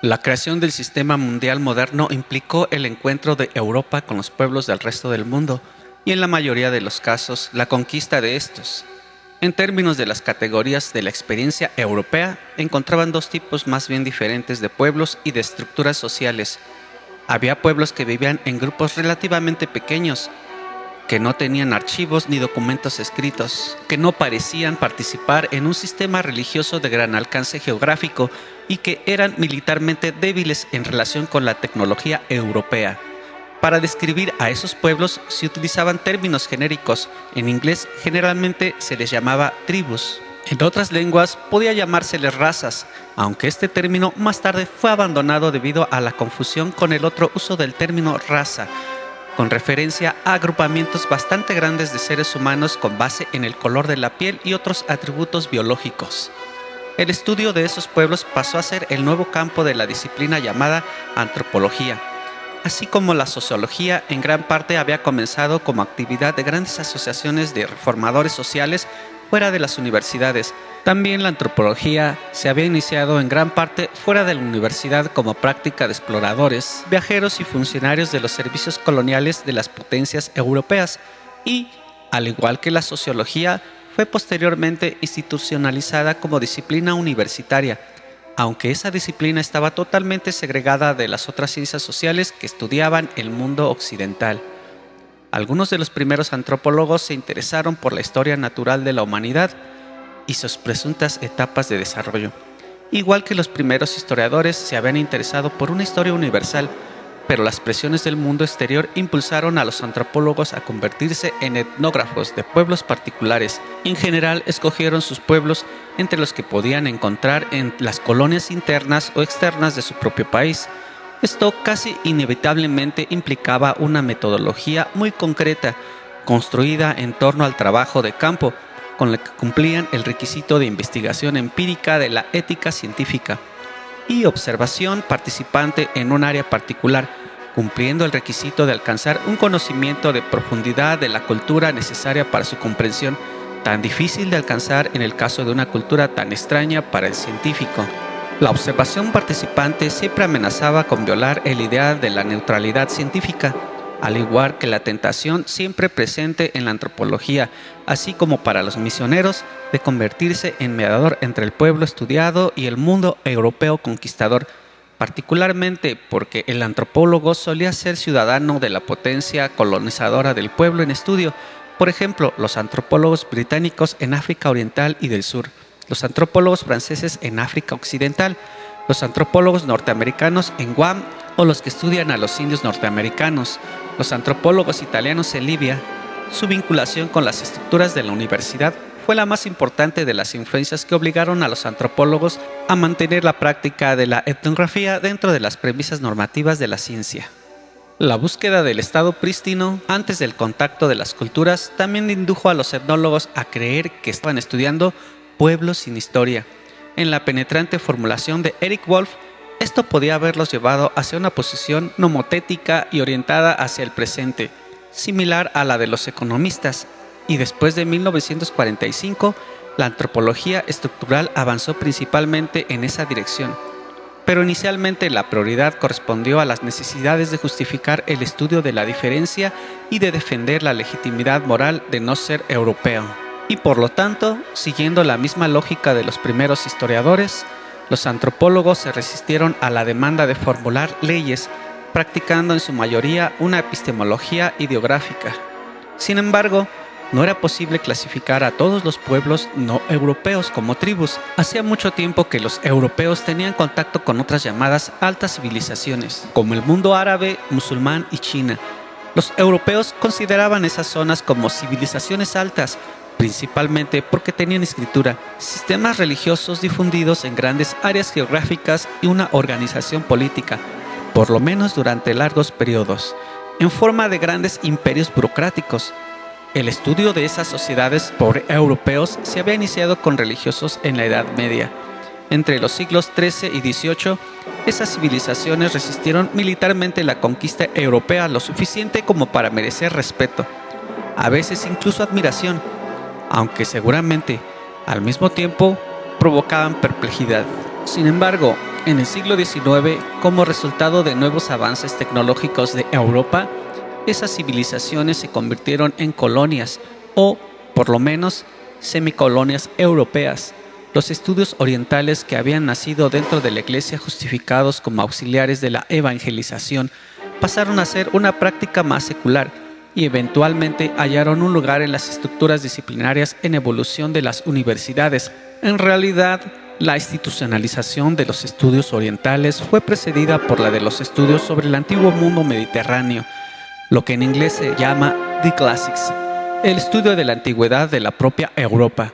La creación del sistema mundial moderno implicó el encuentro de Europa con los pueblos del resto del mundo y en la mayoría de los casos la conquista de estos. En términos de las categorías de la experiencia europea, encontraban dos tipos más bien diferentes de pueblos y de estructuras sociales. Había pueblos que vivían en grupos relativamente pequeños, que no tenían archivos ni documentos escritos, que no parecían participar en un sistema religioso de gran alcance geográfico y que eran militarmente débiles en relación con la tecnología europea. Para describir a esos pueblos se utilizaban términos genéricos. En inglés generalmente se les llamaba tribus. En otras lenguas podía llamárseles razas, aunque este término más tarde fue abandonado debido a la confusión con el otro uso del término raza, con referencia a agrupamientos bastante grandes de seres humanos con base en el color de la piel y otros atributos biológicos. El estudio de esos pueblos pasó a ser el nuevo campo de la disciplina llamada antropología. Así como la sociología en gran parte había comenzado como actividad de grandes asociaciones de reformadores sociales fuera de las universidades, también la antropología se había iniciado en gran parte fuera de la universidad como práctica de exploradores, viajeros y funcionarios de los servicios coloniales de las potencias europeas y, al igual que la sociología, fue posteriormente institucionalizada como disciplina universitaria, aunque esa disciplina estaba totalmente segregada de las otras ciencias sociales que estudiaban el mundo occidental. Algunos de los primeros antropólogos se interesaron por la historia natural de la humanidad y sus presuntas etapas de desarrollo. Igual que los primeros historiadores se habían interesado por una historia universal, pero las presiones del mundo exterior impulsaron a los antropólogos a convertirse en etnógrafos de pueblos particulares. En general, escogieron sus pueblos entre los que podían encontrar en las colonias internas o externas de su propio país. Esto casi inevitablemente implicaba una metodología muy concreta, construida en torno al trabajo de campo, con la que cumplían el requisito de investigación empírica de la ética científica y observación participante en un área particular, cumpliendo el requisito de alcanzar un conocimiento de profundidad de la cultura necesaria para su comprensión, tan difícil de alcanzar en el caso de una cultura tan extraña para el científico. La observación participante siempre amenazaba con violar el ideal de la neutralidad científica, al igual que la tentación siempre presente en la antropología, así como para los misioneros, de convertirse en mediador entre el pueblo estudiado y el mundo europeo conquistador, particularmente porque el antropólogo solía ser ciudadano de la potencia colonizadora del pueblo en estudio, por ejemplo, los antropólogos británicos en África Oriental y del Sur, los antropólogos franceses en África Occidental, los antropólogos norteamericanos en Guam o los que estudian a los indios norteamericanos, los antropólogos italianos en Libia. Su vinculación con las estructuras de la universidad fue la más importante de las influencias que obligaron a los antropólogos a mantener la práctica de la etnografía dentro de las premisas normativas de la ciencia. La búsqueda del estado prístino antes del contacto de las culturas también indujo a los etnólogos a creer que estaban estudiando pueblos sin historia. En la penetrante formulación de Eric Wolf, esto podía haberlos llevado hacia una posición nomotética y orientada hacia el presente, similar a la de los economistas, y después de 1945, la antropología estructural avanzó principalmente en esa dirección. Pero inicialmente la prioridad correspondió a las necesidades de justificar el estudio de la diferencia y de defender la legitimidad moral de no ser europeo. Y por lo tanto, siguiendo la misma lógica de los primeros historiadores, los antropólogos se resistieron a la demanda de formular leyes, practicando en su mayoría una epistemología ideográfica. Sin embargo, no era posible clasificar a todos los pueblos no europeos como tribus. Hacía mucho tiempo que los europeos tenían contacto con otras llamadas altas civilizaciones, como el mundo árabe, musulmán y China. Los europeos consideraban esas zonas como civilizaciones altas, principalmente porque tenían escritura, sistemas religiosos difundidos en grandes áreas geográficas y una organización política, por lo menos durante largos periodos, en forma de grandes imperios burocráticos. El estudio de esas sociedades por europeos se había iniciado con religiosos en la Edad Media. Entre los siglos XIII y XVIII, esas civilizaciones resistieron militarmente la conquista europea lo suficiente como para merecer respeto, a veces incluso admiración, aunque seguramente, al mismo tiempo, provocaban perplejidad. Sin embargo, En el siglo XIX, como resultado de nuevos avances tecnológicos de Europa, esas civilizaciones se convirtieron en colonias, o, por lo menos, semicolonias europeas. Los estudios orientales que habían nacido dentro de la Iglesia, justificados como auxiliares de la evangelización, pasaron a ser una práctica más secular y eventualmente hallaron un lugar en las estructuras disciplinarias en evolución de las universidades. En realidad, la institucionalización de los estudios orientales fue precedida por la de los estudios sobre el antiguo mundo mediterráneo, lo que en inglés se llama The Classics, el estudio de la antigüedad de la propia Europa.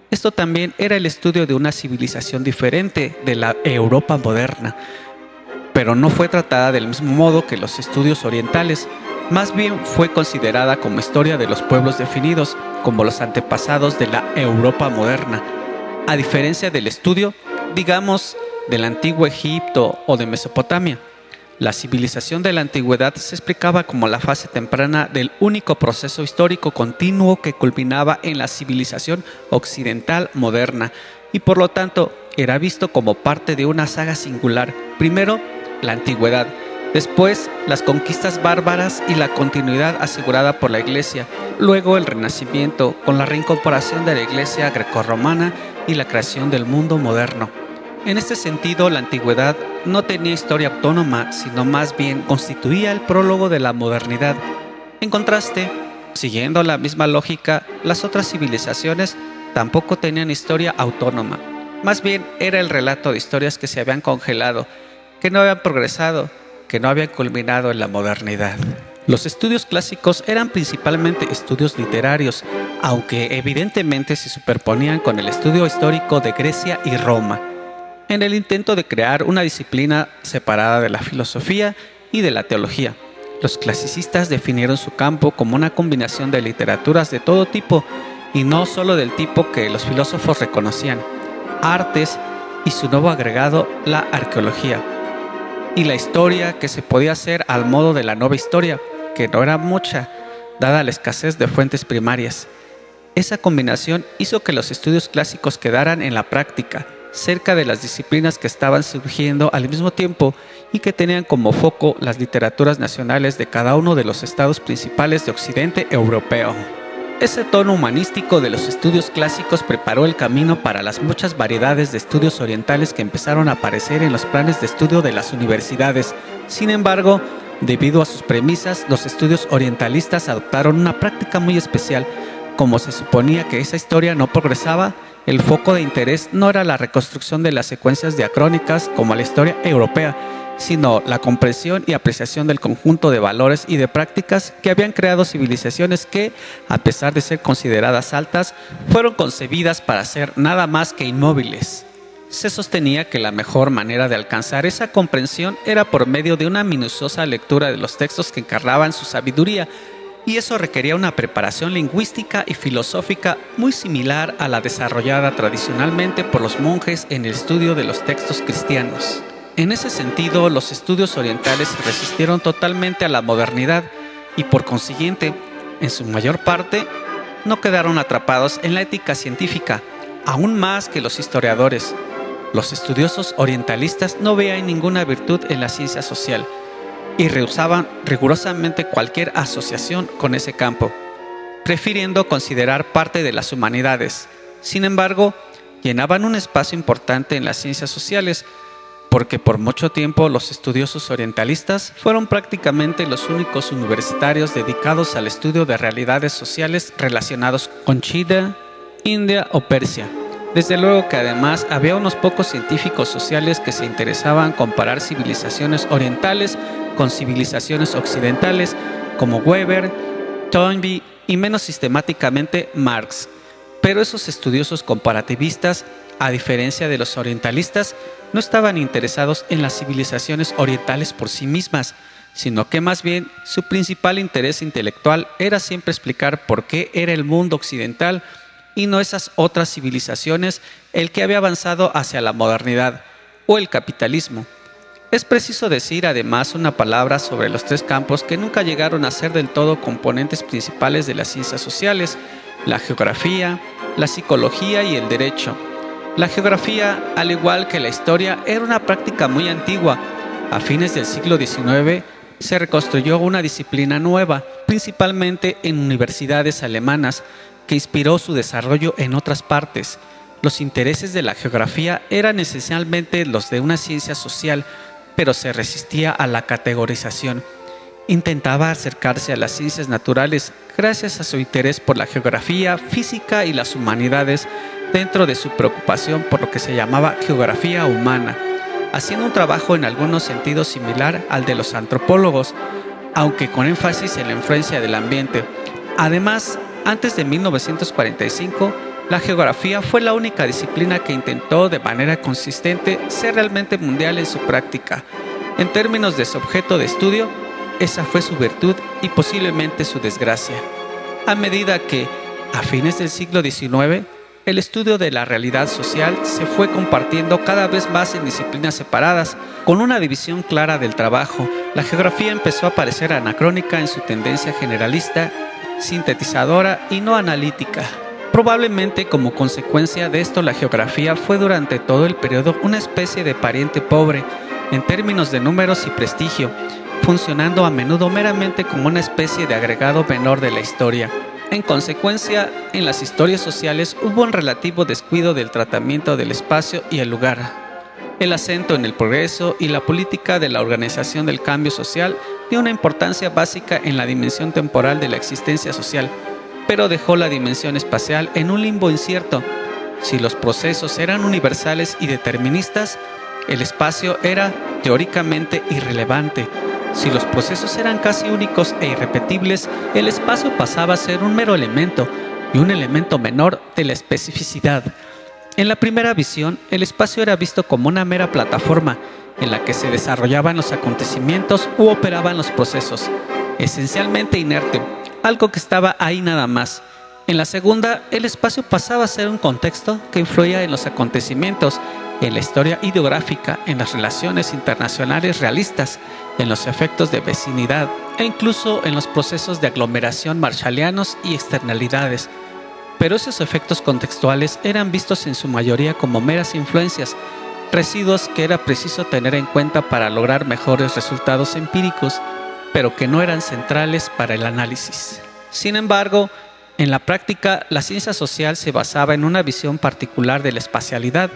Esto también era el estudio de una civilización diferente de la Europa moderna, pero no fue tratada del mismo modo que los estudios orientales. Más bien fue considerada como historia de los pueblos definidos como los antepasados de la Europa moderna. A diferencia del estudio, digamos, del antiguo Egipto o de Mesopotamia, la civilización de la antigüedad se explicaba como la fase temprana del único proceso histórico continuo que culminaba en la civilización occidental moderna y por lo tanto era visto como parte de una saga singular. Primero, la antigüedad, después las conquistas bárbaras y la continuidad asegurada por la Iglesia, luego el Renacimiento con la reincorporación de la Iglesia grecorromana y la creación del mundo moderno. En este sentido, la antigüedad no tenía historia autónoma, sino más bien constituía el prólogo de la modernidad. En contraste, siguiendo la misma lógica, las otras civilizaciones tampoco tenían historia autónoma. Más bien era el relato de historias que se habían congelado, que no habían progresado, que no habían culminado en la modernidad. Los estudios clásicos eran principalmente estudios literarios, aunque evidentemente se superponían con el estudio histórico de Grecia y Roma, en el intento de crear una disciplina separada de la filosofía y de la teología. Los clasicistas definieron su campo como una combinación de literaturas de todo tipo, y no solo del tipo que los filósofos reconocían, artes y su nuevo agregado, la arqueología, y la historia que se podía hacer al modo de la nueva historia, que no era mucha, dada la escasez de fuentes primarias. Esa combinación hizo que los estudios clásicos quedaran en la práctica, cerca de las disciplinas que estaban surgiendo al mismo tiempo y que tenían como foco las literaturas nacionales de cada uno de los estados principales de Occidente europeo. Ese tono humanístico de los estudios clásicos preparó el camino para las muchas variedades de estudios orientales que empezaron a aparecer en los planes de estudio de las universidades. Sin embargo, debido a sus premisas, los estudios orientalistas adoptaron una práctica muy especial. Como se suponía que esa historia no progresaba, el foco de interés no era la reconstrucción de las secuencias diacrónicas como la historia europea, sino la comprensión y apreciación del conjunto de valores y de prácticas que habían creado civilizaciones que, a pesar de ser consideradas altas, fueron concebidas para ser nada más que inmóviles. Se sostenía que la mejor manera de alcanzar esa comprensión era por medio de una minuciosa lectura de los textos que encarnaban su sabiduría, y eso requería una preparación lingüística y filosófica muy similar a la desarrollada tradicionalmente por los monjes en el estudio de los textos cristianos. En ese sentido, los estudios orientales se resistieron totalmente a la modernidad y, por consiguiente, en su mayor parte, no quedaron atrapados en la ética científica, aún más que los historiadores. Los estudiosos orientalistas no veían ninguna virtud en la ciencia social y rehusaban rigurosamente cualquier asociación con ese campo, prefiriendo considerar parte de las humanidades. Sin embargo, llenaban un espacio importante en las ciencias sociales, porque por mucho tiempo los estudiosos orientalistas fueron prácticamente los únicos universitarios dedicados al estudio de realidades sociales relacionados con China, India o Persia. Desde luego que además había unos pocos científicos sociales que se interesaban en comparar civilizaciones orientales con civilizaciones occidentales, como Weber, Toynbee y menos sistemáticamente Marx. Pero esos estudiosos comparativistas, a diferencia de los orientalistas, no estaban interesados en las civilizaciones orientales por sí mismas, sino que más bien su principal interés intelectual era siempre explicar por qué era el mundo occidental y no esas otras civilizaciones el que había avanzado hacia la modernidad o el capitalismo. Es preciso decir además una palabra sobre los tres campos que nunca llegaron a ser del todo componentes principales de las ciencias sociales: la geografía, la psicología y el derecho. La geografía, al igual que la historia, era una práctica muy antigua. A fines del siglo XIX se reconstruyó una disciplina nueva, principalmente en universidades alemanas, que inspiró su desarrollo en otras partes. Los intereses de la geografía eran esencialmente los de una ciencia social, pero se resistía a la categorización. Intentaba acercarse a las ciencias naturales gracias a su interés por la geografía, física y las humanidades, dentro de su preocupación por lo que se llamaba geografía humana, haciendo un trabajo en algunos sentidos similar al de los antropólogos, aunque con énfasis en la influencia del ambiente. Además, antes de 1945, la geografía fue la única disciplina que intentó de manera consistente ser realmente mundial en su práctica. En términos de su objeto de estudio, esa fue su virtud y posiblemente su desgracia. A medida que, a fines del siglo XIX, el estudio de la realidad social se fue compartiendo cada vez más en disciplinas separadas, con una división clara del trabajo. La geografía empezó a parecer anacrónica en su tendencia generalista, sintetizadora y no analítica. Probablemente como consecuencia de esto, la geografía fue durante todo el periodo una especie de pariente pobre en términos de números y prestigio, funcionando a menudo meramente como una especie de agregado menor de la historia. En consecuencia, en las historias sociales hubo un relativo descuido del tratamiento del espacio y el lugar. El acento en el progreso y la política de la organización del cambio social dio una importancia básica en la dimensión temporal de la existencia social, pero dejó la dimensión espacial en un limbo incierto. Si los procesos eran universales y deterministas, el espacio era teóricamente irrelevante. Si los procesos eran casi únicos e irrepetibles, el espacio pasaba a ser un mero elemento y un elemento menor de la especificidad. En la primera visión, el espacio era visto como una mera plataforma en la que se desarrollaban los acontecimientos u operaban los procesos, esencialmente inerte, algo que estaba ahí nada más. En la segunda, el espacio pasaba a ser un contexto que influía en los acontecimientos, en la historia ideográfica, en las relaciones internacionales realistas, en los efectos de vecindad e incluso en los procesos de aglomeración marshallianos y externalidades. Pero esos efectos contextuales eran vistos en su mayoría como meras influencias, residuos que era preciso tener en cuenta para lograr mejores resultados empíricos, pero que no eran centrales para el análisis. Sin embargo, en la práctica, la ciencia social se basaba en una visión particular de la espacialidad,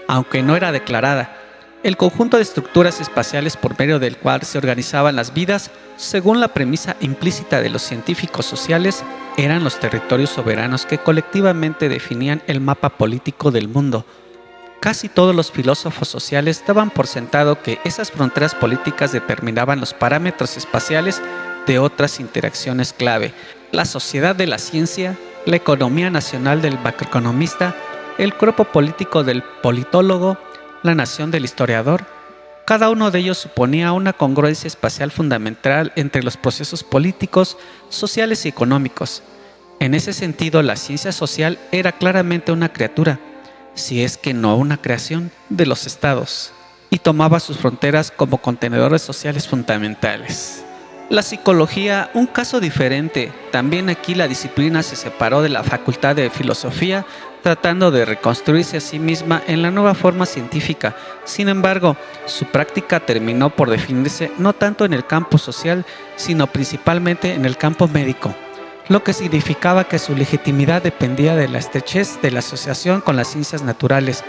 aunque no era declarada. El conjunto de estructuras espaciales por medio del cual se organizaban las vidas, según la premisa implícita de los científicos sociales, eran los territorios soberanos que colectivamente definían el mapa político del mundo. Casi todos los filósofos sociales daban por sentado que esas fronteras políticas determinaban los parámetros espaciales de otras interacciones clave: la sociedad de la ciencia, la economía nacional del macroeconomista, el cuerpo político del politólogo, la nación del historiador. Cada uno de ellos suponía una congruencia espacial fundamental entre los procesos políticos, sociales y económicos. En ese sentido, la ciencia social era claramente una criatura, si es que no una creación, de los estados, y tomaba sus fronteras como contenedores sociales fundamentales. La psicología, un caso diferente. También aquí la disciplina se separó de la facultad de filosofía, tratando de reconstruirse a sí misma en la nueva forma científica. Sin embargo, su práctica terminó por definirse no tanto en el campo social, sino principalmente en el campo médico, lo que significaba que su legitimidad dependía de la estrechez de la asociación con las ciencias naturales.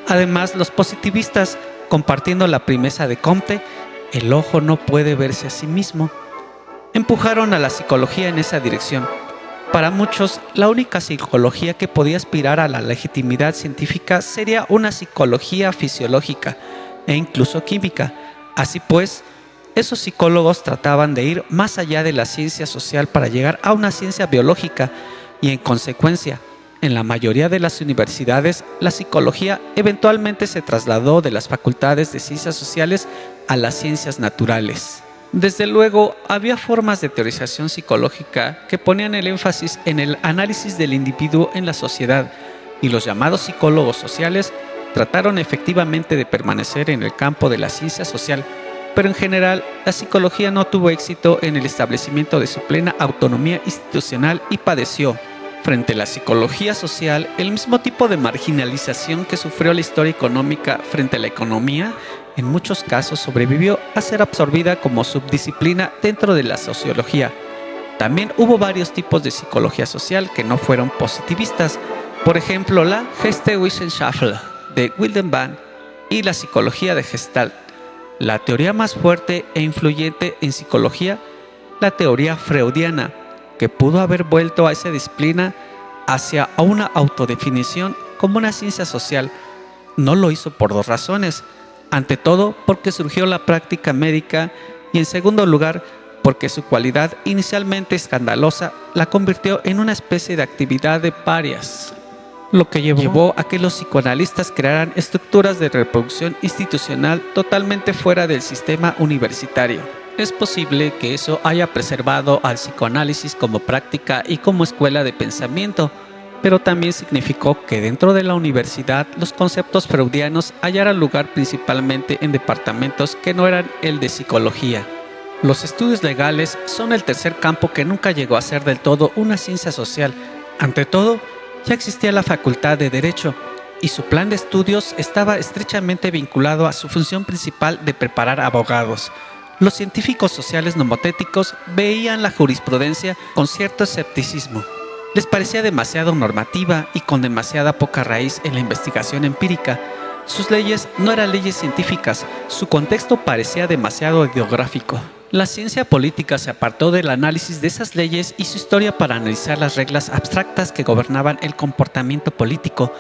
Además, los positivistas, compartiendo la premisa de Comte, el ojo no puede verse a sí mismo, empujaron a la psicología en esa dirección. Para muchos, la única psicología que podía aspirar a la legitimidad científica sería una psicología fisiológica e incluso química. Así pues, esos psicólogos trataban de ir más allá de la ciencia social para llegar a una ciencia biológica y, en consecuencia, en la mayoría de las universidades, la psicología eventualmente se trasladó de las facultades de ciencias sociales a las ciencias naturales. Desde luego, había formas de teorización psicológica que ponían el énfasis en el análisis del individuo en la sociedad, y los llamados psicólogos sociales trataron efectivamente de permanecer en el campo de la ciencia social, pero en general la psicología no tuvo éxito en el establecimiento de su plena autonomía institucional y padeció, Frente a la psicología social, el mismo tipo de marginalización que sufrió la historia económica frente a la economía, en muchos casos sobrevivió a ser absorbida como subdisciplina dentro de la sociología. También hubo varios tipos de psicología social que no fueron positivistas, por ejemplo la Geisteswissenschaft de Wildenbach y la psicología de Gestalt. La teoría más fuerte e influyente en psicología, la teoría freudiana, que pudo haber vuelto a esa disciplina hacia una autodefinición como una ciencia social. No lo hizo por dos razones. Ante todo, porque surgió la práctica médica y en segundo lugar, porque su cualidad inicialmente escandalosa la convirtió en una especie de actividad de parias, lo que llevó a que los psicoanalistas crearan estructuras de reproducción institucional totalmente fuera del sistema universitario. Es posible que eso haya preservado al psicoanálisis como práctica y como escuela de pensamiento, pero también significó que dentro de la universidad los conceptos freudianos hallaran lugar principalmente en departamentos que no eran el de psicología. Los estudios legales son el tercer campo que nunca llegó a ser del todo una ciencia social. Ante todo, ya existía la Facultad de Derecho, y su plan de estudios estaba estrechamente vinculado a su función principal de preparar abogados. Los científicos sociales nomotéticos veían la jurisprudencia con cierto escepticismo. Les parecía demasiado normativa y con demasiada poca raíz en la investigación empírica. Sus leyes no eran leyes científicas, su contexto parecía demasiado ideográfico. La ciencia política se apartó del análisis de esas leyes y su historia para analizar las reglas abstractas que gobernaban el comportamiento político,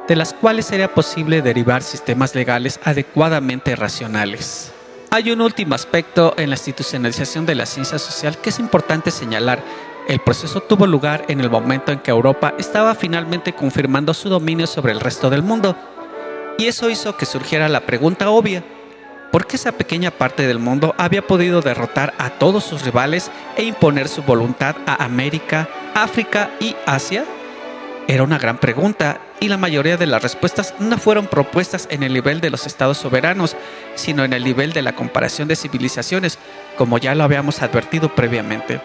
de las cuales sería posible derivar sistemas legales adecuadamente racionales. Hay un último aspecto en la institucionalización de la ciencia social que es importante señalar. El proceso tuvo lugar en el momento en que Europa estaba finalmente confirmando su dominio sobre el resto del mundo. Y eso hizo que surgiera la pregunta obvia: ¿por qué esa pequeña parte del mundo había podido derrotar a todos sus rivales e imponer su voluntad a América, África y Asia? Era una gran pregunta, y la mayoría de las respuestas no fueron propuestas en el nivel de los estados soberanos, sino en el nivel de la comparación de civilizaciones, como ya lo habíamos advertido previamente.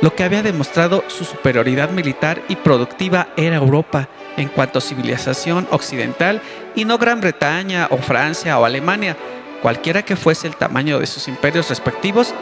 Lo que había demostrado su superioridad militar y productiva era Europa, en cuanto a civilización occidental, y no Gran Bretaña o Francia o Alemania. Cualquiera que fuese el tamaño de sus imperios respectivos,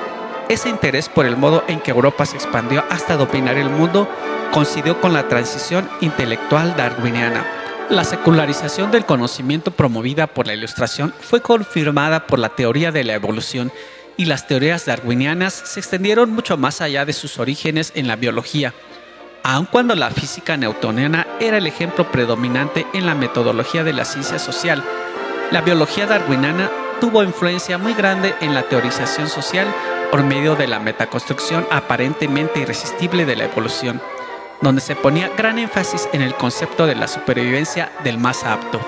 ese interés por el modo en que Europa se expandió hasta dominar el mundo coincidió con la transición intelectual darwiniana. La secularización del conocimiento promovida por la Ilustración fue confirmada por la teoría de la evolución, y las teorías darwinianas se extendieron mucho más allá de sus orígenes en la biología. Aun cuando la física newtoniana era el ejemplo predominante en la metodología de la ciencia social, la biología darwiniana tuvo influencia muy grande en la teorización social por medio de la metaconstrucción aparentemente irresistible de la evolución, donde se ponía gran énfasis en el concepto de la supervivencia del más apto.